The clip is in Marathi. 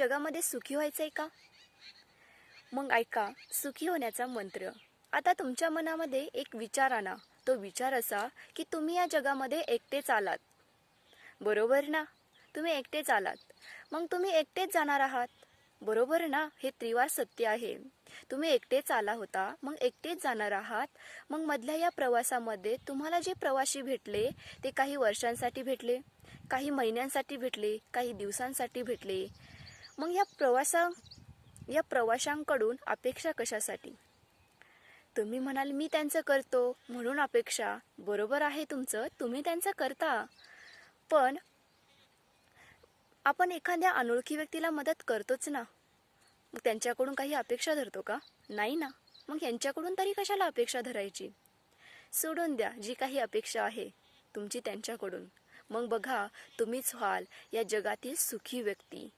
जगामध्ये सुखी व्हायचंय का? मग ऐका सुखी होण्याचा मंत्र. आता तुमच्या मनामध्ये एक विचार आणा. तो विचार असा की तुम्ही या जगामध्ये एकटेच आलात. बरोबर ना? तुम्ही एकटेच आलात. मग तुम्ही एकटेच जाणार आहात. बरोबर ना? हे त्रिवार सत्य आहे. तुम्ही एकटेच आला होता, मग एकटेच जाणार आहात. मग मधल्या या प्रवासामध्ये तुम्हाला जे प्रवासी भेटले ते काही वर्षांसाठी भेटले, काही महिन्यांसाठी भेटले, काही दिवसांसाठी भेटले. मग या प्रवाशांकडून अपेक्षा कशासाठी? तुम्ही म्हणाल मी त्यांचं करतो म्हणून अपेक्षा. बरोबर आहे तुमचं, तुम्ही त्यांचं करता. पण आपण एखाद्या अनोळखी व्यक्तीला मदत करतोच ना. मग त्यांच्याकडून काही अपेक्षा धरतो का? नाही ना. मग यांच्याकडून तरी कशाला अपेक्षा धरायची? सोडून द्या जी काही अपेक्षा आहे तुमची त्यांच्याकडून. मग बघा तुम्हीच व्हाल या जगातील सुखी व्यक्ती.